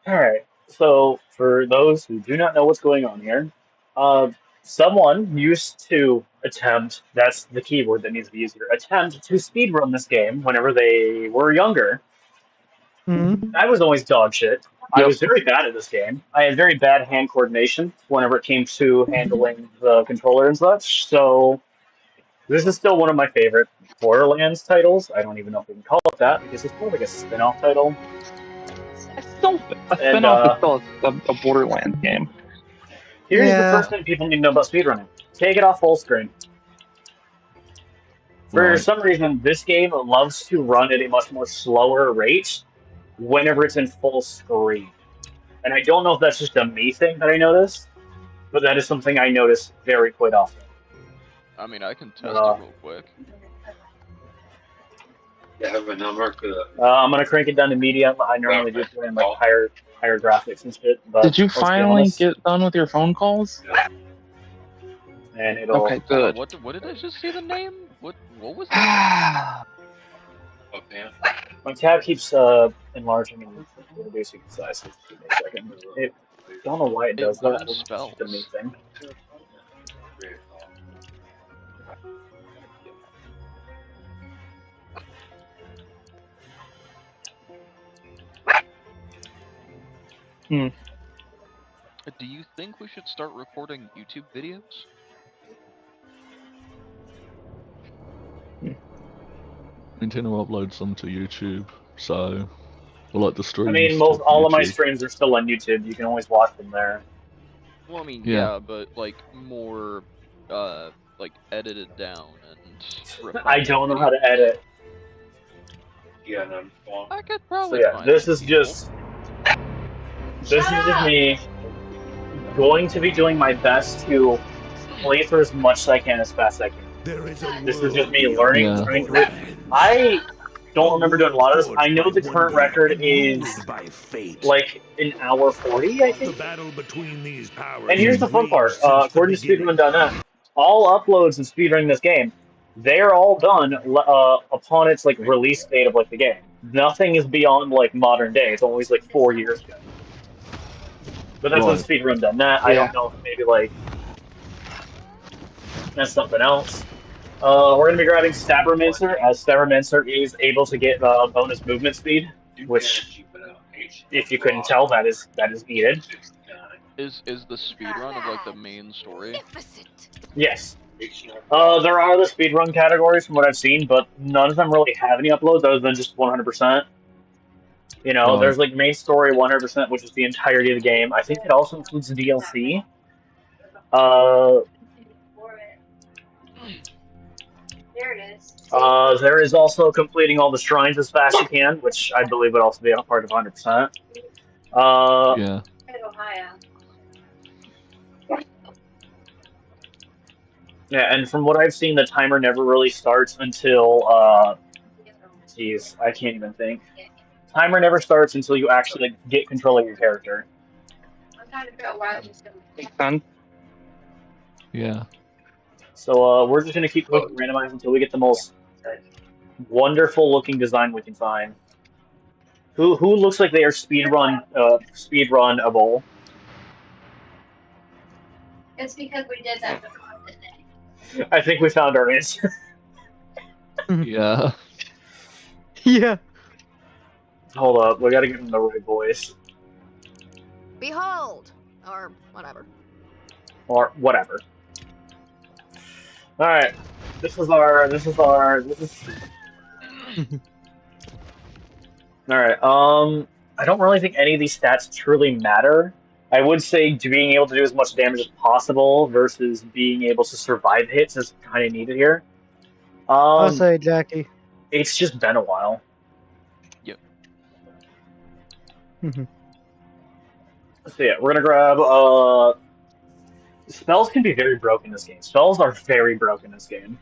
Alright, so for those who do not know what's going on here, uh, someone used to attempt, that's the keyword that needs to be used here, attempt to speedrun this game whenever they were younger. Mhm. I was always dog shit. I Yep. was very bad at this game. I had very bad hand coordination whenever it came to handling the controller and such, so this is still one of my favorite Borderlands titles. I don't even know if we can call it that because it's more like a spin-off title. It's still a And spin-off is still a Borderlands game. here's the Yeah. first thing people need to know about speedrunning. Take it off full screen. For Right. some reason, this game loves to run at a much more slower rate whenever it's in full screen. And I don't know if that's just a me thing that I notice, but that is something I notice very quite often. I mean, I can test it Uh, real quick. You have a number for the I'm gonna crank it down to medium. I normally do play in like higher graphics and shit, but Did you let's be finally honest, get done with your phone calls? and it'll. Okay, good. What did I just see the name? What was that? up man. My tab keeps enlarging and reducing in size. So give me a second. It, don't know why it does It that. runs It's just a me spells. thing. Do you think we should start recording YouTube videos? Intend to upload some to YouTube, so we'll like the I mean, streams to most all of my YouTube. streams are still on YouTube. You can always watch them there. Well, I mean, Yeah. yeah, but like more, like edited down and I refined don't know how to videos. edit. Yeah, and I'm falling. I could So probably yeah, find this some is people. just me going to be doing my best to play through as much as I can as fast as I can. This is just me learning, Yeah. trying to. I don't remember doing a lot of this. I know the current record is like an hour 40, I think. And here's the fun part. According to speedrun.net, all uploads and speedrunning this game, they're all done upon its like release date of like the game. Nothing is beyond like modern day. It's always like 4 years ago. But that's on Right. speedrun.net. I don't know if maybe like that's something else. We're going to be grabbing Stabbermancer, as Stabbermancer is able to get bonus movement speed, which, if you couldn't tell, that is needed. Is the speedrun of like the main story? Yes. There are other speedrun categories from what I've seen, but none of them really have any uploads other than just 100%. You know, Right. there's like main story 100%, which is the entirety of the game. I think it also includes the DLC. There is also completing all the shrines as fast as you can, which I believe would also be a part of 100%. Yeah. Yeah, and from what I've seen, the timer never really starts until, geez, I can't even think. Timer never starts until you actually like, get control of your character. Makes sense. Yeah. So we're just gonna keep clicking randomize until we get the most wonderful looking design we can find. Who looks like they are speedrunable? It's because we did that before. I think we found our answer. Yeah. Yeah. Hold up, we gotta give him the right voice. Behold! Or whatever. Or whatever. Alright. This is Alright, I don't really think any of these stats truly matter. I would say being able to do as much damage as possible versus being able to survive hits is kind of needed here. I'll say Jackie. It's just been a while. Yep. So yeah, we're gonna grab, spells can be very broken in this game. Spells are very broken in this game.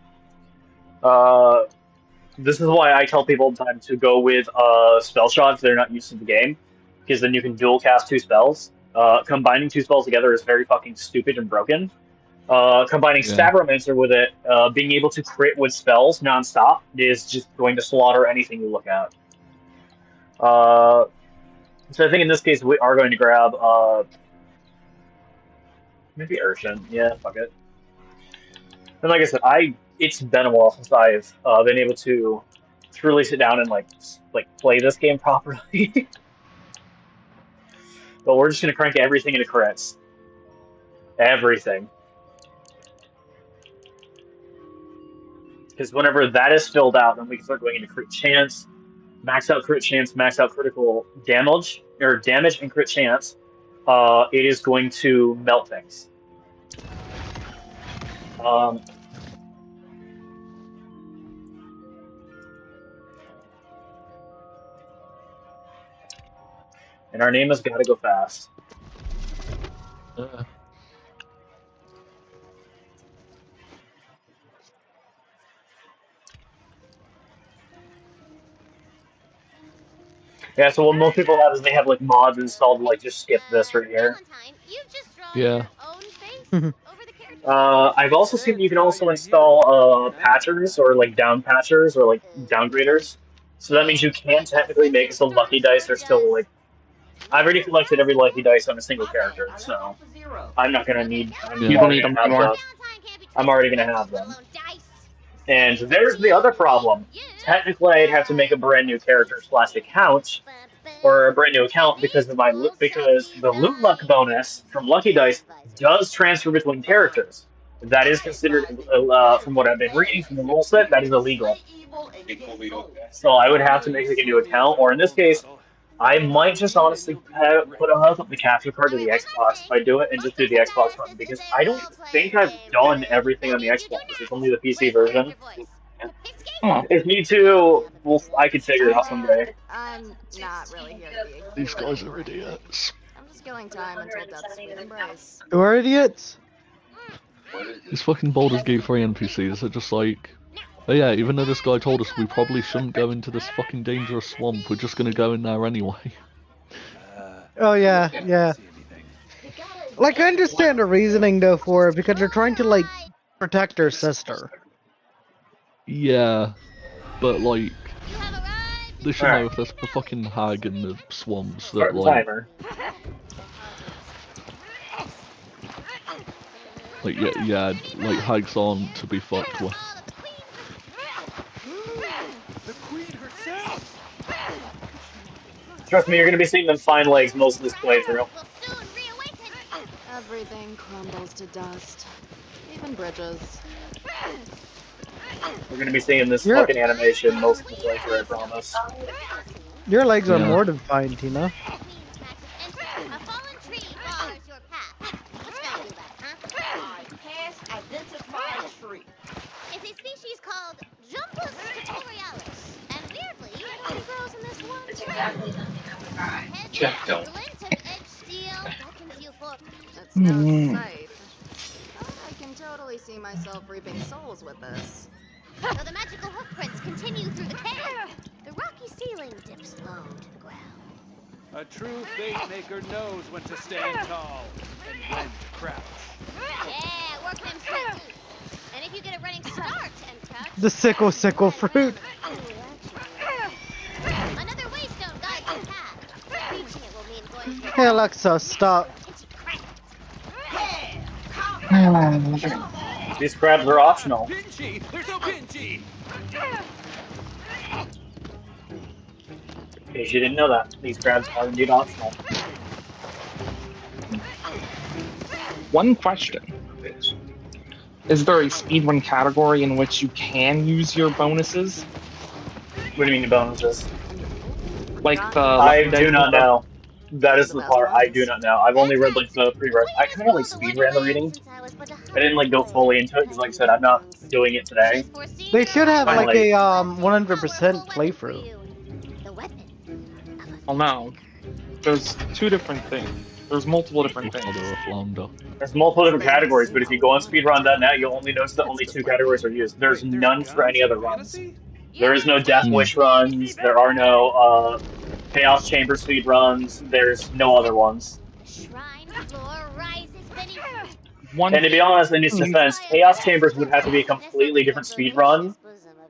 This is why I tell people all the time to go with spell shot if they're not used to the game, because then you can dual cast two spells. Combining two spells together is very fucking stupid and broken. Combining Yeah. Stabbermancer with it, being able to crit with spells nonstop is just going to slaughter anything you look at. So I think in this case we are going to grab maybe Urshan. Yeah, fuck it. And like I said, it's been a while since I've been able to truly sit down and like play this game properly. But we're just gonna crank everything into crits. Everything. Because whenever that is filled out, then we can start going into crit chance, max out crit chance, max out critical damage, or damage and crit chance. It is going to melt things. And our name has got to go fast. Yeah, so what most people have is they have like mods installed to like just skip this right here. Yeah. I've also seen you can also install patchers or like down patchers or like downgraders. So that means you can technically make it so lucky dice are still like. I've already collected every lucky dice on a single character, so I'm not gonna need. You don't need them anymore. I'm already gonna have them. And there's the other problem. Technically, I'd have to make a brand new character / account, or a brand new account because of my because the loot luck bonus from Lucky Dice does transfer between characters. That is considered, from what I've been reading from the rule set, that is illegal. So I would have to make a new account, or in this case, I might just honestly hook up the capture card to the Xbox if I do it and just do the Xbox one, because I don't think I've done everything on the Xbox. It's only the PC version. If need to, I could figure it out someday. I'm not really here to be. These guys are idiots. I'm just killing time until death's sweet embrace. Who are idiots? These fucking Baldur's Gate 3 NPCs are just like, oh yeah, even though this guy told us we probably shouldn't go into this fucking dangerous swamp, we're just gonna go in there anyway. Oh yeah, yeah. Like, I understand the reasoning though for it, because they're trying to like protect their sister. Yeah, but like, they should know if there's a fucking hag in the swamps that like... yeah, like hags aren't to be fucked with. Trust me, you're going to be seeing them find legs most of this playthrough. Everything crumbles to dust, even bridges. We're going to be seeing this fucking animation most of the playthrough, I promise. Your legs are more than fine, Tina. It's a species called Jumpus tutorialis, and weirdly, it only grows in this one spot. Check don't. It's no sight. I can totally see myself reaping souls with this. So the magical hoof prints continue through the cave. The rocky ceiling dips low to the ground. A true bait maker knows when to stand tall and when to crouch. Yeah, working him straight. And if you get a running start and touch... The sickle fruit. Another waystone guides the path. Reaching it will mean going through... Hey Alexa, stop. These crabs are optional. Pinchy! There's no pinchy! In case you didn't know that, these crabs are indeed optional. One question. Is there a speedrun category in which you can use your bonuses? What do you mean the bonuses? Like the... I do not know. That is the part I do not know. I've only read like the pre-read. I kind of like speed ran the reading. I didn't like go fully into it because, like I said, I'm not doing it today. They should have like a 100% playthrough. Well, no. There's two different things. There's multiple different things. There's multiple different categories, but if you go on speedrun.net, you'll only notice that only 2 categories are used. There's none for any other runs. There is no Death Wish runs. There are no Chaos Chamber speed runs. There's no other ones. And to be honest, in its defense, Chaos Chambers would have to be a completely different speed run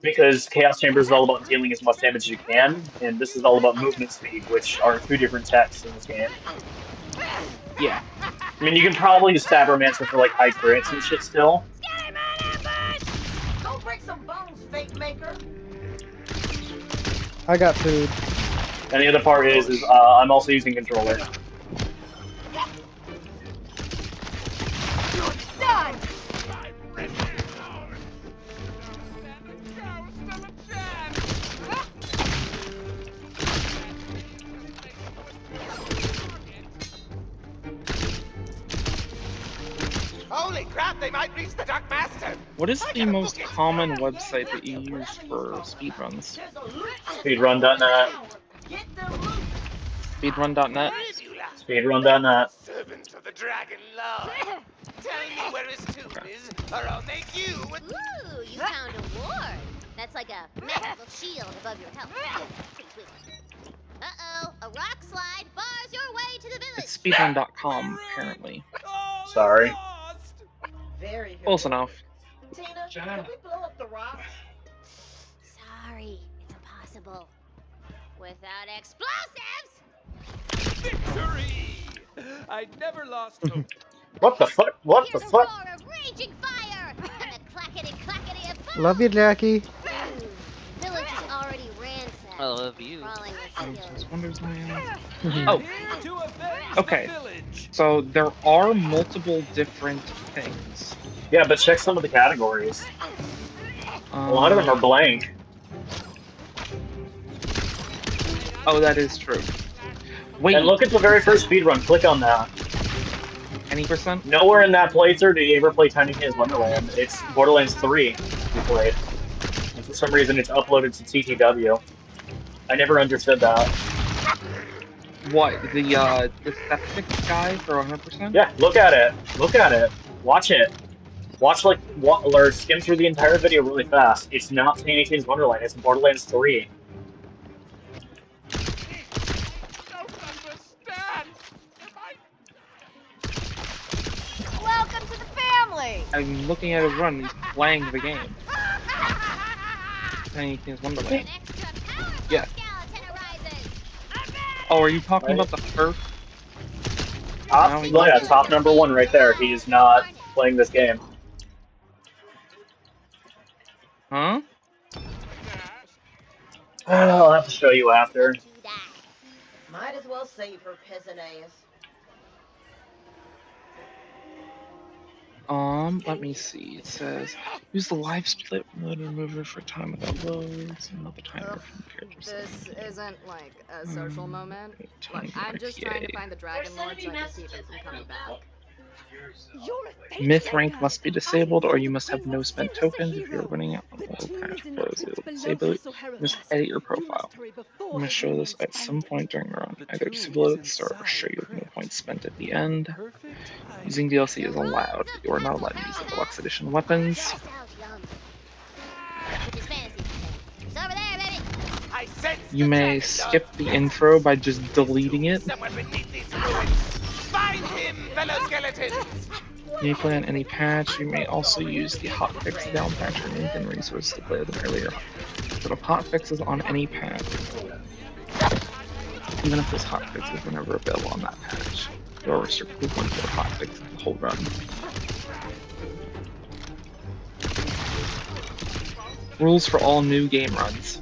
because Chaos Chambers is all about dealing as much damage as you can, and this is all about movement speed, which are two different techs in this game. Yeah. I mean, you can probably use Stabbermancer for like high crits and shit still. Go break some bones, fate maker. I got food. And the other part is I'm also using controller. You're done. Holy crap, they might reach the Dark Master! What is the most common website that you use for speedruns? Speedrun.net. Speedrun.net? Speedrun.net. Servants of the Dragon Lord! Tell me where his tomb is, or I'll make you a... Ooh, you found a ward. That's like a magical shield above your health. Pretty sweet. Uh-oh, a rock slide bars your way to the village. It's speedrun.com, apparently. Sorry. Very Close enough. Tina, can we blow up the rocks? Sorry, it's impossible. Without explosives! Victory! I never lost hope. What the fuck? What the Here's fuck? a roar of raging fire! And the clackety-clackety of boom! Love you, Jackie. Ooh, village is already ransacked. I love you. Crawling with Wonders, man. Oh. Oh, okay. So there are multiple different things. Yeah, but check some of the categories. A lot of them are blank. Oh, that is true. Wait. And look at the very first speedrun. Click on that. Any percent? Nowhere in that playthrough did you ever play Tiny Tina's Wonderland. It's Borderlands 3 you played. And for some reason it's uploaded to TTW. I never understood that. What? The septic guy for 100%? Yeah, look at it. Look at it. Watch it. Watch, like, or skim through the entire video really fast. It's not Tiny Tina's Wonderland, it's Borderlands 3. Welcome to the family! I'm looking at his run, he's playing the game. Tiny Tina's Wonderland. Yeah. Oh, are you talking about the first? Top, yeah, top number 1 right there. He is not playing this game. Huh? I'll have to show you after. Might as well save her peasant ass. Let me see. It says use the live split mode remover for time without loads, another timer from characters. This isn't like a social moment. Look, I'm just trying to find the Dragon Lord so I can keep him from coming back. Myth rank must be disabled, or you must have no spent tokens. If you're running out of cash flows, it will disable it. You must edit your profile. I'm going to show this at some point during the run. Either disable it at the start or show you no points spent at the end. Using DLC is allowed. You are not allowed to use the deluxe edition weapons. You may skip the intro by just deleting it. Find him, fellow skeletons! When you play on any patch, you may also use the hotfix down patch or in resources to play with an earlier. But if hotfixes on any patch, even if those hotfixes were never available on that patch, you are restricted to one for hotfix the whole run. Rules for all new game runs.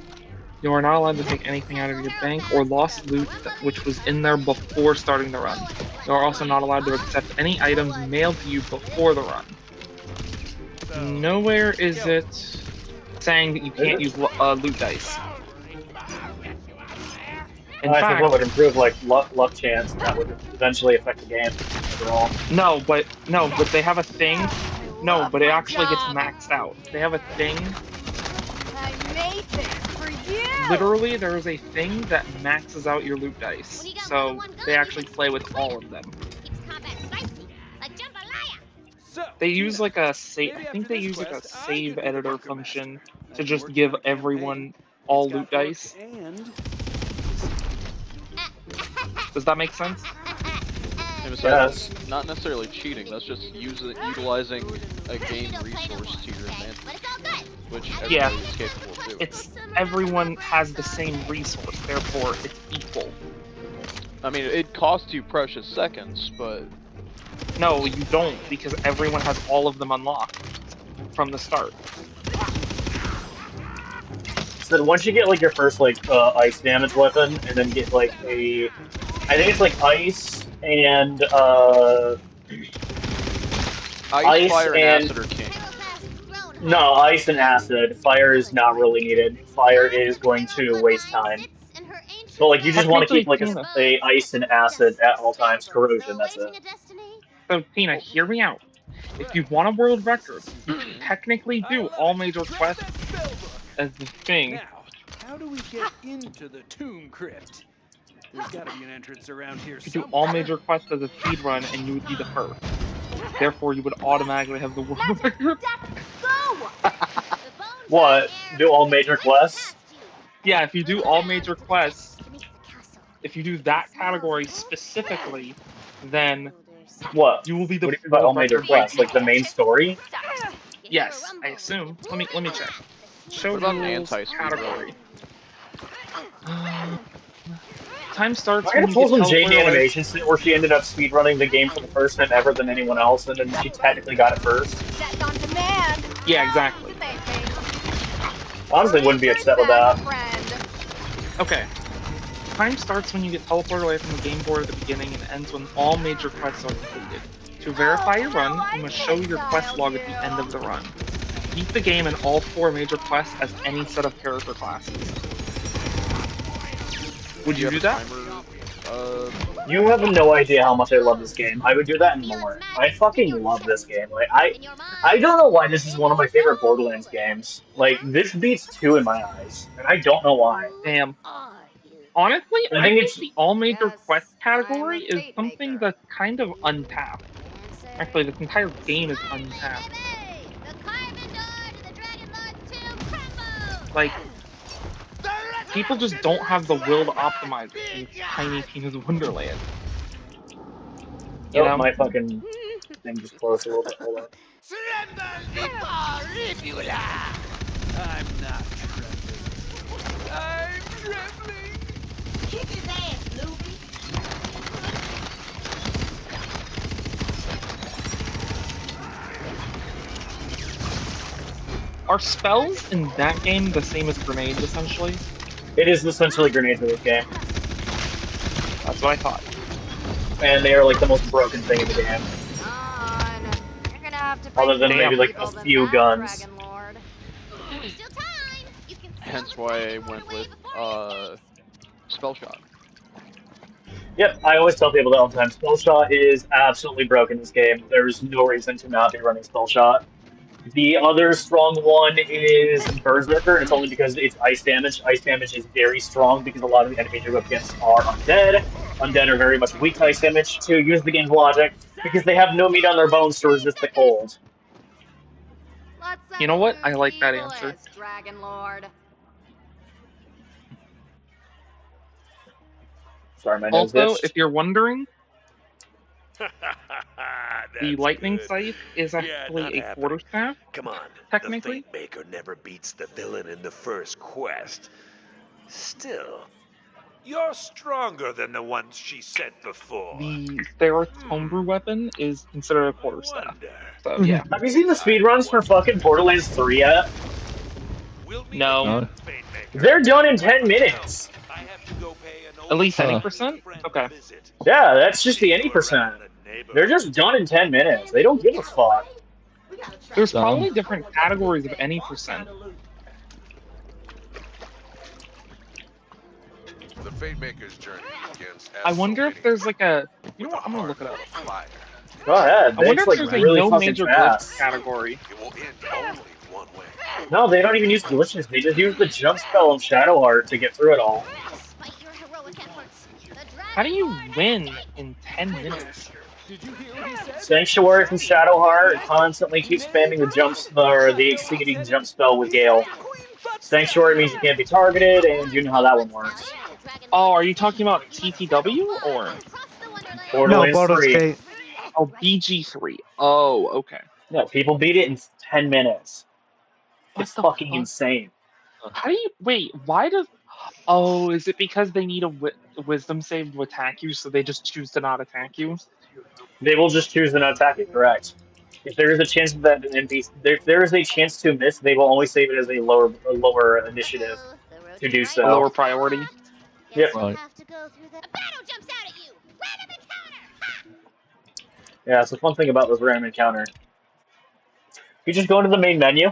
You are not allowed to take anything out of your bank or lost loot which was in there before starting the run. You are also not allowed to accept any items mailed to you before the run. Nowhere is it saying that you can't use loot dice. In I fact, think what would improve, like, luck chance, and that would eventually affect the game overall. No, but they have a thing. No, but it actually gets maxed out. They have a thing. I made this for you! Literally, there is a thing that maxes out your loot dice. So they actually play with all of them. They use like a save. I think they use like a save editor function to just give everyone all loot dice. Does that make sense? Yes. Not necessarily cheating. That's just utilizing a game resource to your advantage. which Yeah. everybody is capable of doing. It's everyone has the same resource, therefore it's equal. I mean, it costs you precious seconds, but... No, you don't, because everyone has all of them unlocked from the start. So then once you get like your first like ice damage weapon, and then get like a, I think it's like ice and Ice, fire, and acid are king. No, ice and acid. Fire is not really needed. Fire is going to waste time. But like you just want to keep like a ice and acid at all times. Corrosion, that's it. So Tina, hear me out. If you want a world record, you can technically do all major quests as the thing. Now, how do we get into the tomb crypt? There's gotta be an entrance around here You could do all major quests as a speed run, and you would be the first. Therefore, you would automatically have the world record. What? Do all major quests? Yeah, if you do all major quests, if you do that category specifically, then What? you will be the What do you mean by all major quests? Like the main story? Yes, I assume. Let me check. Show What about an rules anti-speed category. Time starts I when gotta you pull get some Jade teleported away. animation scene where she ended up speedrunning the game for the first time ever than anyone else, and then she technically got it first. Set on demand. Yeah, exactly. Honestly, wouldn't be upset with that. Okay. Time starts when you get teleported away from the game board at the beginning and ends when all major quests are completed. To verify your run, you must show your quest log at the end of the run. Beat the game in all 4 major quests as any set of character classes. Would you do that? You have no idea how much I love this game. I would do that and more. I fucking love this game. Like I don't know why this is one of my favorite Borderlands games. Like this beats 2 in my eyes, and I don't know why. Damn. Honestly, I think it's the all major quest category is something that's kind of untapped. Actually, this entire game is untapped. Like, people just don't have the will to optimize it in tiny Tina's Wonderland. You know? My fucking thing just closed a little bit. Hold on. I'm not trembling. I'm trembling. Kick his ass, Luby. Are spells in that game the same as grenades, essentially? It is essentially grenades in this game. That's what I thought. And they are like the most broken thing in the game. Other than maybe like a few guns. Hence why I went with Spell Shot. Yep, I always tell people that all the time. Spell Shot is absolutely broken in this game. There's no reason to not be running Spell Shot. The other strong one is Berserker, and it's only because it's ice damage. Ice damage is very strong because a lot of the enemies you go against are undead. Undead are very much weak to ice damage, to use the game's logic, because they have no meat on their bones to resist the cold. You know what? I like that answer. Dragon Lord. Sorry, my nose Also, itched. if you're wondering, the lightning scythe is actually a quarterstaff. Come on, technically. The Fate Maker never beats the villain in the first quest. Still, you're stronger than the ones she sent before. The Theros homebrew weapon is considered a quarterstaff. So yeah. Have you seen the speedruns for fucking Borderlands 3 yet? No. They're done in 10 minutes. At least 80%? Okay. Yeah, that's just the 80%. They're just done in 10 minutes. They don't give a fuck. There's probably different categories of any percent. The Fate Maker's journey begins. I wonder if there's like a... You know what? I'm gonna look it up. Go ahead. I wonder if like there's really a no fucking major fast. glitch category. It will end only one way. No, they don't even use glitches. They just use the jump spell of Shadowheart to get through it all. How do you win in 10 minutes? Sanctuary from Shadowheart constantly keeps spamming the the exceeding jump spell with Gale. Sanctuary means you can't be targeted, and you know how that one works. Oh, are you talking about TTW or? Borderlands 3. Oh, BG3. Oh, okay. No, people beat it in 10 minutes. It's fucking insane. How do you wait? Why does? Oh, is it because they need a wisdom save to attack you, so they just choose to not attack you? They will just choose to not attack you. Correct. If there is a chance that an NPC, if there is a chance to miss, they will only save it as a lower initiative to do so. A lower priority. Yep. Right. Yeah, it's the fun thing about this random encounter. You just go into the main menu.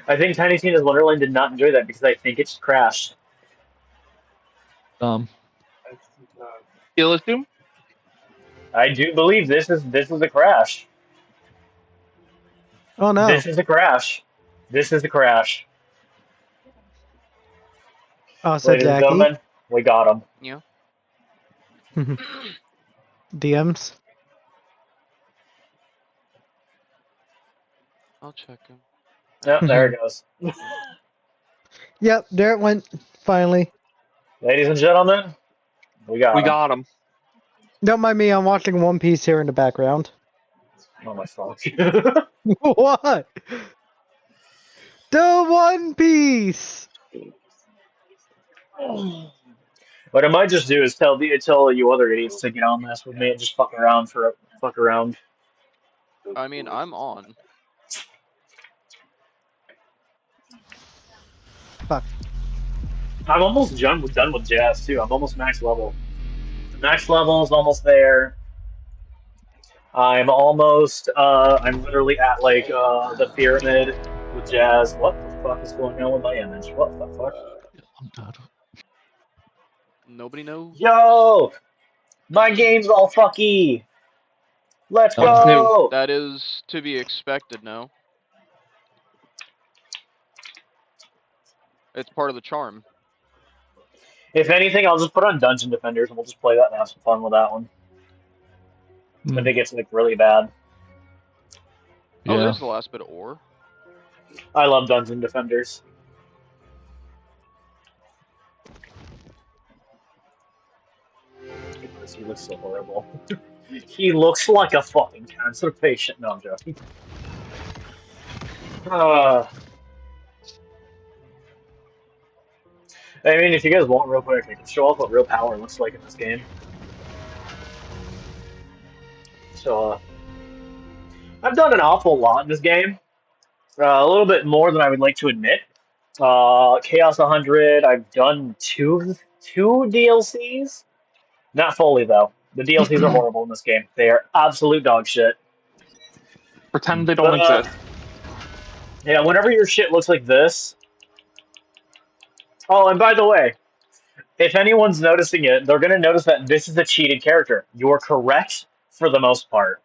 I think Tiny Tina's Wonderland did not enjoy that because I think it's crashed. Illusion? I do believe this is a crash. Oh no. This is a crash. This is a crash. Oh, so Ladies and Jackie. gentlemen, we got him. Yeah. DMs. I'll check him. Yep, there it goes. Yep, there it went. Finally. Ladies and gentlemen, we got him. Don't mind me, I'm watching One Piece here in the background. Oh my fuck. What? The One Piece! What I might just do is tell you other idiots to get on this with me and just fuck around. I mean, I'm on. Fuck. I'm almost done with Jazz too. I'm almost max level. Max level is almost there. I'm literally at like the pyramid with Jazz. What the fuck is going on with my image? What the fuck? I'm dead. Nobody knows. Yo! My game's all fucky! Let's go! That is to be expected now. It's part of the charm. If anything, I'll just put on Dungeon Defenders and we'll just play that and have some fun with that one. If it gets like really bad. Oh, there's the last bit of ore. I love Dungeon Defenders. He looks so horrible. He looks like a fucking cancer patient. No, I'm joking. I mean, if you guys want real quick, I can show off what real power looks like in this game. So, I've done an awful lot in this game. A little bit more than I would like to admit. Chaos 100, I've done two DLCs. Not fully, though. The DLCs are horrible in this game. They are absolute dog shit. Pretend they don't exist. Yeah, whenever your shit looks like this... Oh, and by the way, if anyone's noticing it, they're going to notice that this is a cheated character. You're correct for the most part.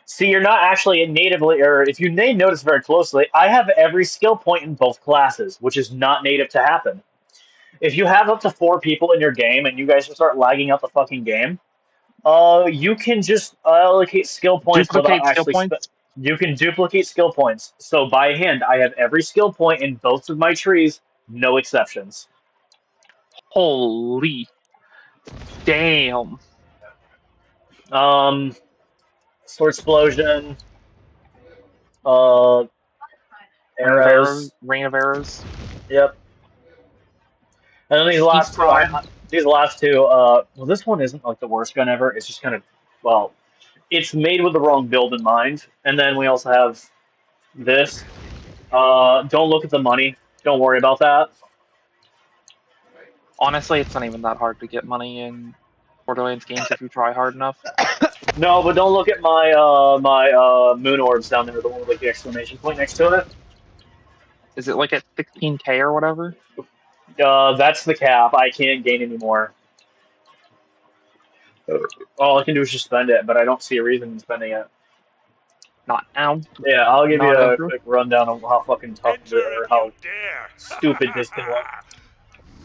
See, you're not actually natively, or if you may notice very closely, I have every skill point in both classes, which is not native to happen. If you have up to 4 people in your game and you guys start lagging out the fucking game, you can just allocate skill points without actually... You can duplicate skill points. So by hand, I have every skill point in both of my trees, no exceptions. Holy damn. Sword explosion. Arrows. Rain of arrows. Yep. And then these last two, well, this one isn't like the worst gun ever. It's just kind of, well, it's made with the wrong build in mind. And then we also have this. Don't look at the money. Don't worry about that. Honestly, it's not even that hard to get money in Borderlands games if you try hard enough. No, but don't look at my moon orbs down there, the one with like the exclamation point next to it. Is it like at 16k or whatever? That's the cap. I can't gain any more. All I can do is just spend it, but I don't see a reason in spending it. Not now. Yeah, I'll give you a quick rundown of how fucking tough or how stupid this can look.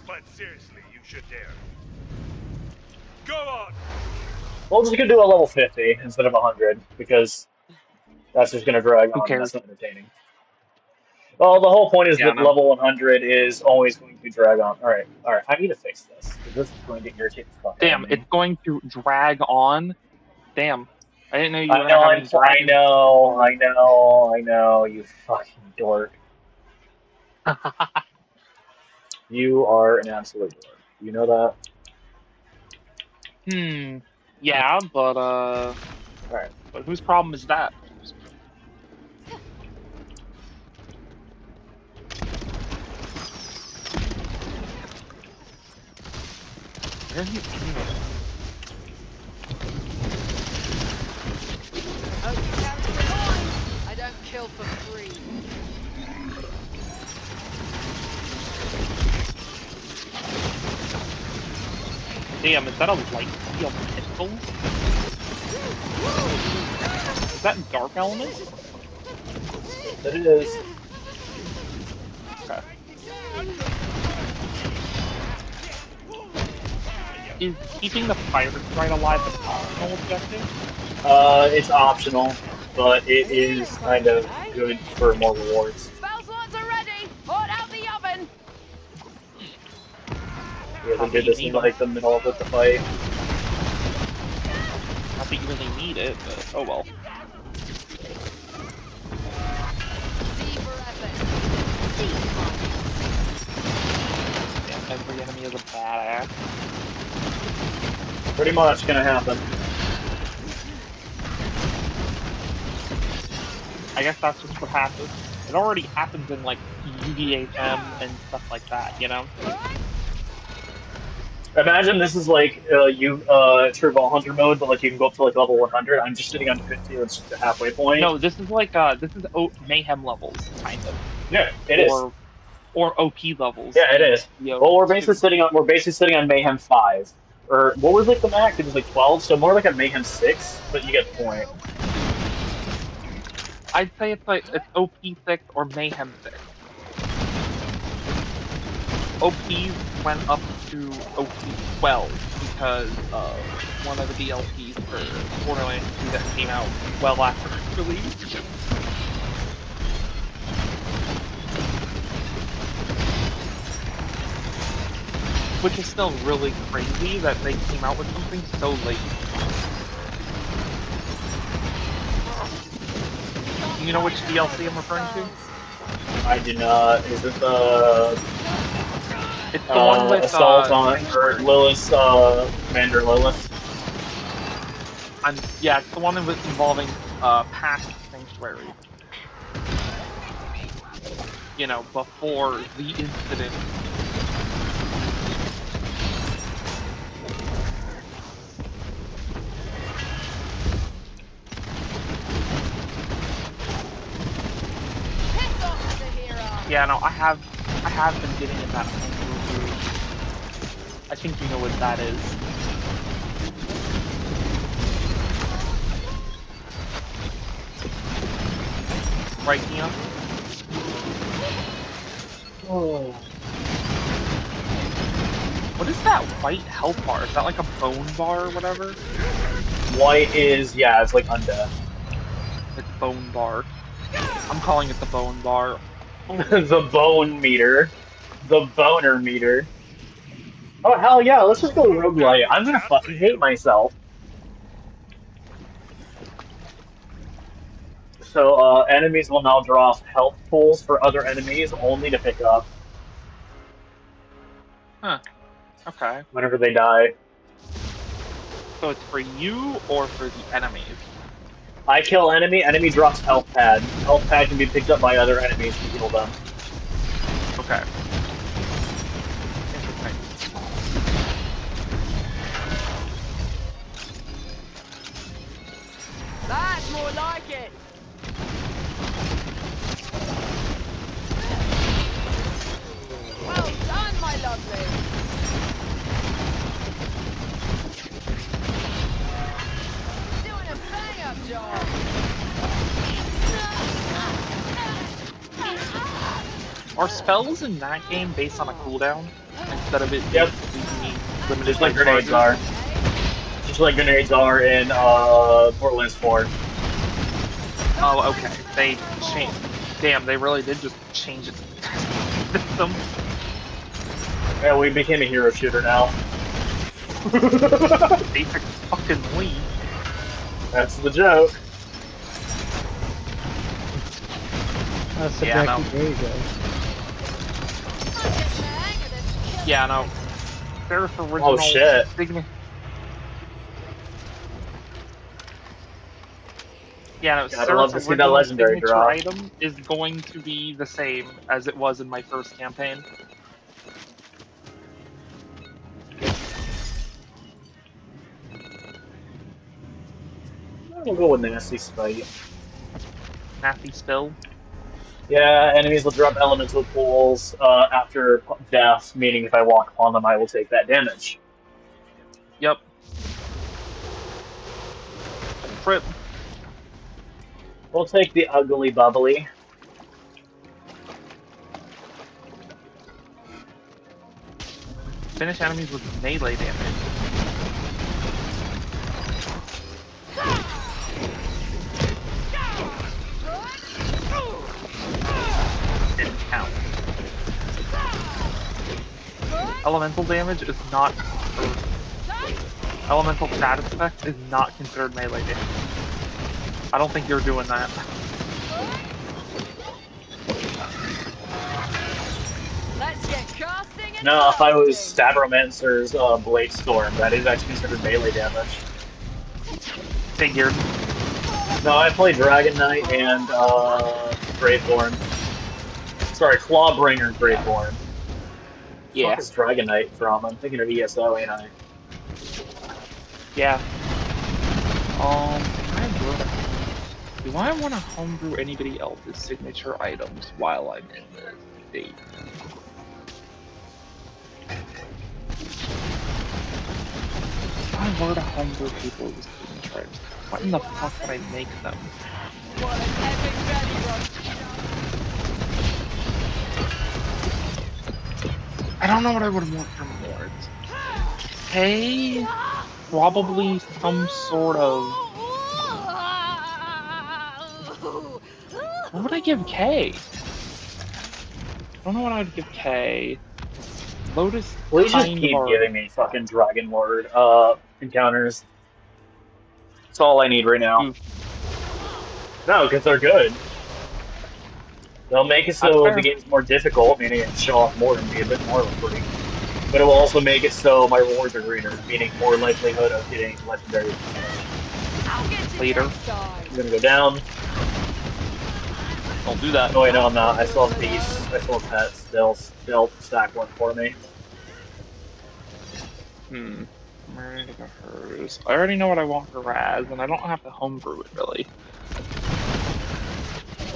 But seriously, you should dare. Go on. We're just gonna do a level 50 instead of 100 because that's just gonna drag on. Who cares? That's not entertaining. Well, the whole point is Yeah, that no. level 100 is always going to drag on. Alright, I need to fix this, because this is going to irritate the fuck out Damn, of me. it's going to drag on. Damn. I didn't know you were I going to have any know, dragons. I know, you fucking dork. You are an absolute dork. You know that? Yeah, but Alright. but whose problem is that? Where are you aiming? Oh, you carry the coin. I don't kill for free. Damn, is that a light steel pistol? Is that Dark Element? That it is. Okay. Is keeping the pirate right alive an optional objective? It's optional, but it is kind of good for more rewards. Spell slots are ready. Put out the oven. Yeah, they did this in like the middle of the fight. Not that you really need it, but oh well. Yeah, every enemy is a badass. Pretty much gonna happen. I guess that's just what happens. It already happens in like UVHM and stuff like that, you know? Imagine this is like True Ball Hunter mode, but like you can go up to like level 100. I'm just sitting on 50, it's just a halfway point. No, this is like Mayhem levels, kind of. Yeah, it is. Or OP levels. Yeah, it is. Yo, Well, we're basically sitting on Mayhem 5. Or what was like the max? It was like 12, so more like a Mayhem 6, but you get the point. I'd say it's OP 6 or Mayhem 6. OP went up to OP 12 because of one of the DLCs for Borderlands 2 that came out well after its release. Which is still really crazy that they came out with something so late. You know which DLC I'm referring to? I do not. Is it the... It's the one with Assault on... or Lilith, Commander Lilith? Yeah, it's the one involving past Sanctuary. You know, before the incident. Yeah, no, I have been getting in that groove. I think you know what that is. Right, Neon? Oh. What is that white health bar? Is that like a bone bar or whatever? White is, yeah, it's like undead. It's bone bar. I'm calling it the bone bar. The bone meter. The boner meter. Oh, hell yeah, let's just go roguelite. I'm gonna fucking hate myself. So, enemies will now draw health pools for other enemies only to pick up. Huh. Okay. Whenever they die. So it's for you or for the enemies? I kill enemy drops health pad. Health pad can be picked up by other enemies to heal them. Okay. Interesting. That's more like it. Well done, my lovely. Doing a bang-up job. Are spells in that game based on a cooldown instead of it Yep. being limited? Just like grenades are. Just like grenades are in Borderlands 4. Oh, okay. They changed. Damn, they really did just change its system. Yeah, we became a hero shooter now. Basic fucking Lee. That's the joke. That's the Yeah, Jackie no. There you go. Yeah, no. There's original. Oh shit. Yeah, no. Gotta love to see that original legendary signature drop. item is going to be the same as it was in my first campaign. We'll go with Nasty Spite. Nasty Spill. Yeah, enemies will drop elemental pools after death, meaning if I walk upon them, I will take that damage. Yep. Trip. We'll take the ugly bubbly. Finish enemies with melee damage. Didn't count. Elemental damage is not. Elemental status effect is not considered melee damage. I don't think you're doing that. Let's get casting and No, if I was Stabromancer's Blade Storm, that is actually considered melee damage. Figured. No, I play Dragon Knight and Graveborn. Sorry, Clawbringer and Graveborn. Yeah. What is Dragon Knight from? I'm thinking of ESO, ain't I? Yeah. Do I want to homebrew anybody else's signature items while I'm in the state? If I were to homebrew people's signature items, what in the fuck would I make them? What an epic belly run. I don't know what I would want from Lords. Hey, probably some sort of. What would I give K? I don't know what I would give K. Lotus. Please just keep giving me fucking Dragon Lord encounters. That's all I need right now. No, because they're good. They'll make it so the game's more difficult, meaning I can show off more and be a bit more recruiting. But it will also make it so my rewards are greater, meaning more likelihood of getting legendary. Later. I'm gonna go down. Don't do that. No, wait, no, I'm not. I still have beasts. I still have pets. They'll stack one for me. I'm ready to go hers. I already know what I want for Raz, and I don't have to homebrew it, really.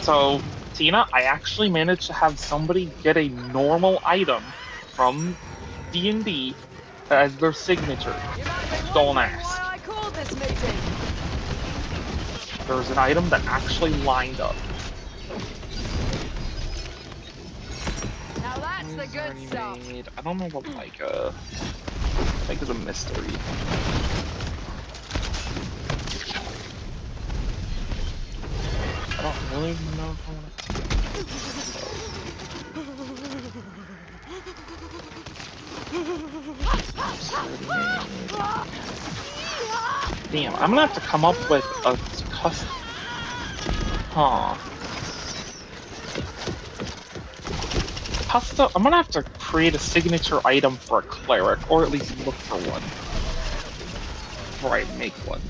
So, Tina, I actually managed to have somebody get a normal item from D&D as their signature. Don't ask. There's an item that actually lined up. Now that's the good stuff. I don't know what I think is a mystery. I don't really know if I want to. Damn, I'm gonna have to come up with a custom. I'm gonna have to create a signature item for a cleric, or at least look for one before I make one.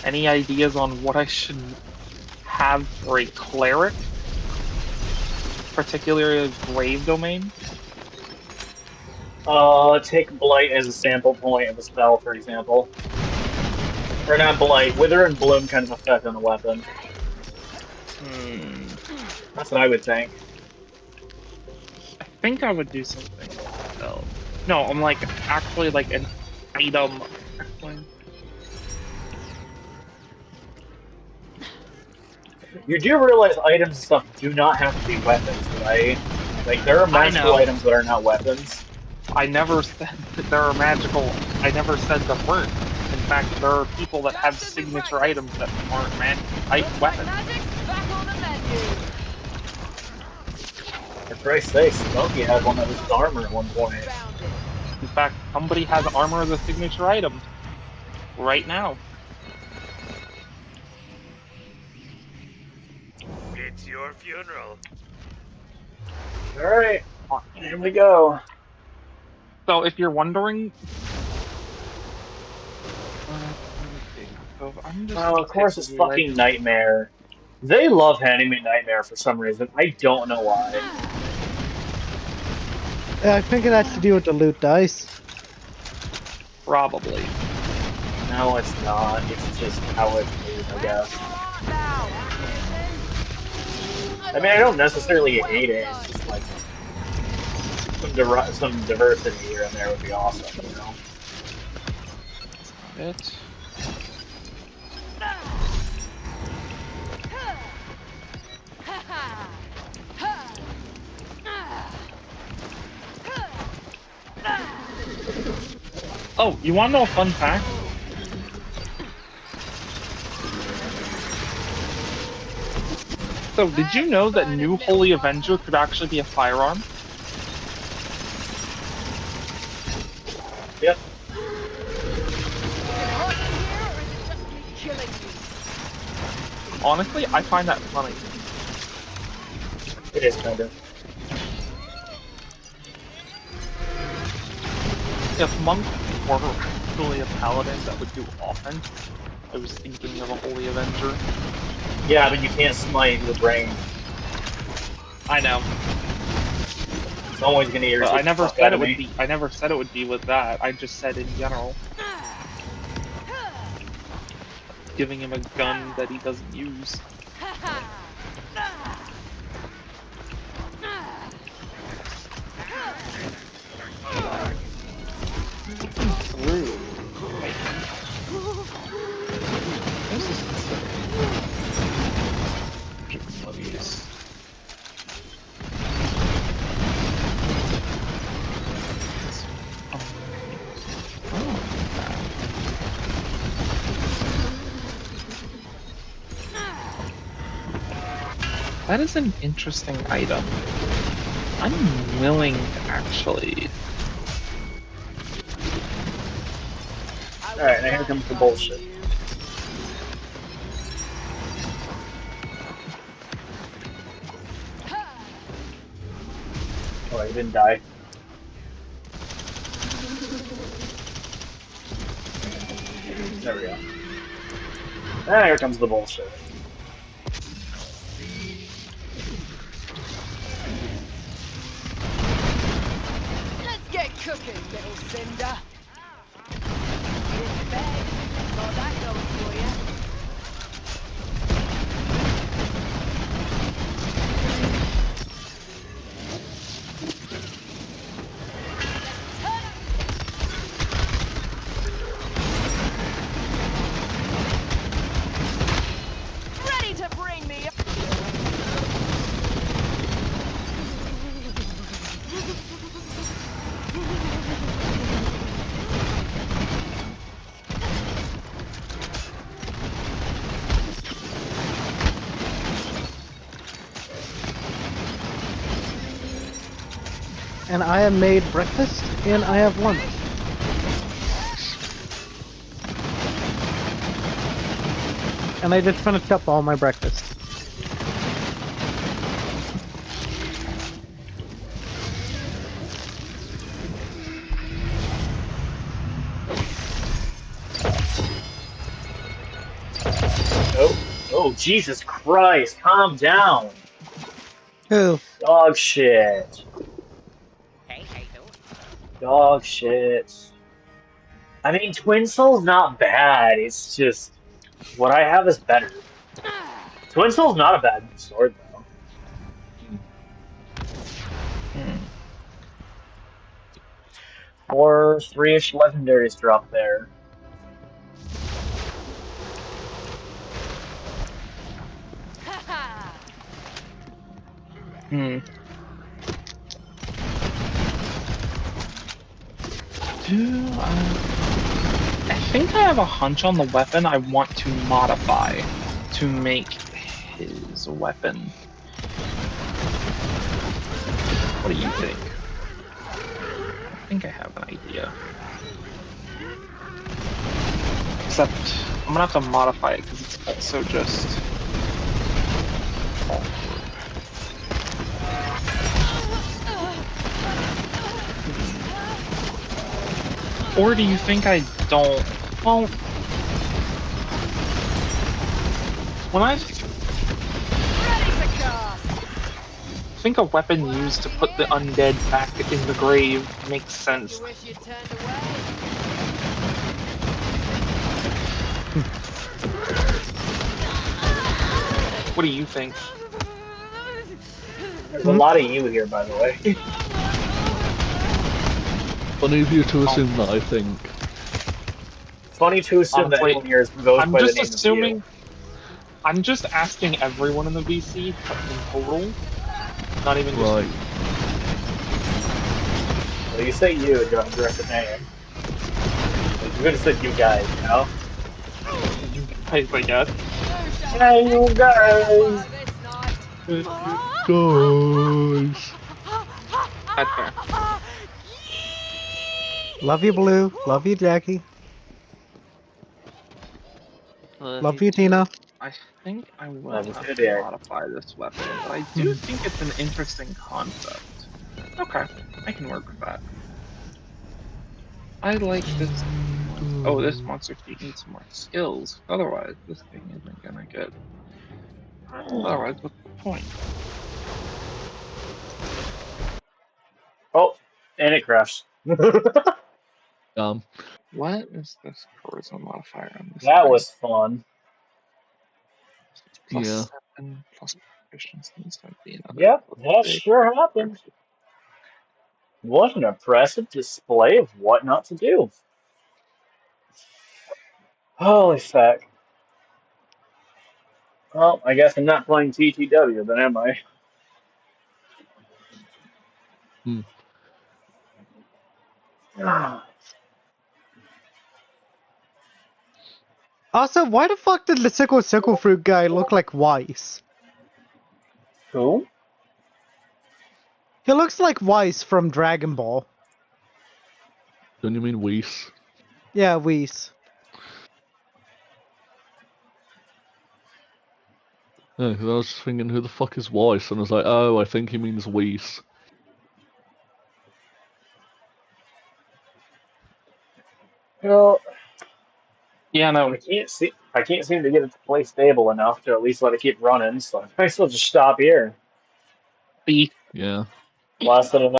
Any ideas on what I should have for a cleric? Particularly a grave domain? Take Blight as a sample point of a spell, for example. Or not Blight, Wither and Bloom kind of effect on a weapon. That's what I would think. I think I would do something else. No, I'm like, actually like an item. You do realize items and stuff do not have to be weapons, right? Like, there are magical items that are not weapons. I never said that there are magical. I never said there weren't. In fact, there are people that have signature items that aren't type weapons. For Christ's sake, Smokey had one that was his armor at one point. In fact, somebody has armor as a signature item right now. It's your funeral. Alright, here we go. So if you're wondering... Oh, of course it's fucking Nightmare. They love handing me Nightmare for some reason. I don't know why. I think it has to do with the loot dice. Probably. No, it's not. It's just how it is, I guess. I mean, I don't necessarily hate it. It's just like some diversity here and there would be awesome, you know. It. Oh, you want to know a fun fact? So, did you know that New Holy Avenger could actually be a firearm? Yep. Honestly, I find that funny. It is kind of. If monks were actually a paladin that would do offense, I was thinking of a Holy Avenger. Yeah, but you can't smite with range. I know. It's always gonna irritate I never the fuck said out it of would me. be. I never said it would be with that. I just said in general, giving him a gun that he doesn't use. Through. This is that is an interesting item. I'm willing to actually. Alright, now here comes the bullshit. Oh, he didn't die. There we go. Ah, here comes the bullshit. Let's get cooking, little cinder. It's bad. Got that going for you. Ready to bring me up. And I have made breakfast, and I have lunch. And I just finished up all my breakfast. Oh, Jesus Christ, calm down. Who? Dog shit. Hey, how you doing? Dog shit. I mean, Twin Soul's not bad, it's just, what I have is better. Twin Soul's not a bad sword, though. Or 3-ish legendaries drop there. I think I have a hunch on the weapon I want to modify to make his weapon. What do you think? I think I have an idea. Except, I'm gonna have to modify it because it's also just... Or do you think I don't? Well, when I think a weapon used to put the undead back in the grave makes sense. What do you think? There's a lot of you here, by the way. Funny of you to assume that, I think. Funny to assume that anyone here goes by the name of you. I'm just asking everyone in the VC in total, not even just you. Well, you say you and don't address a name. Like, you could have said you guys, you know? You guys, I guess. Hey, you guys! Guys! That's fair. Love you, Blue. Love you, Jackie. Love you, Tina. I think I will have to Derek. modify this weapon, but I do think it's an interesting concept. Okay, I can work with that. I like this. Oh, this monster feat needs some more skills. Otherwise, this thing isn't gonna get. Otherwise, what's the point? Oh, and it crashed. What is this charisma modifier on this? That was fun. Plus 7 plus proficiency needs to be another. Yep, that sure happened. What an impressive display of what not to do. Holy fuck. Well, I guess I'm not playing TTW then, am I? Also, why the fuck did the sickle fruit guy look like Weiss? Who? He looks like Weiss from Dragon Ball. Don't you mean Whis? Yeah, Weiss. Yeah, because I was just thinking, who the fuck is Weiss? And I was like, oh, I think he means Whis. Well, yeah, no. I can't seem to get it to play stable enough to at least let it keep running, so I might as well just stop here. B. Yeah. Less than enough.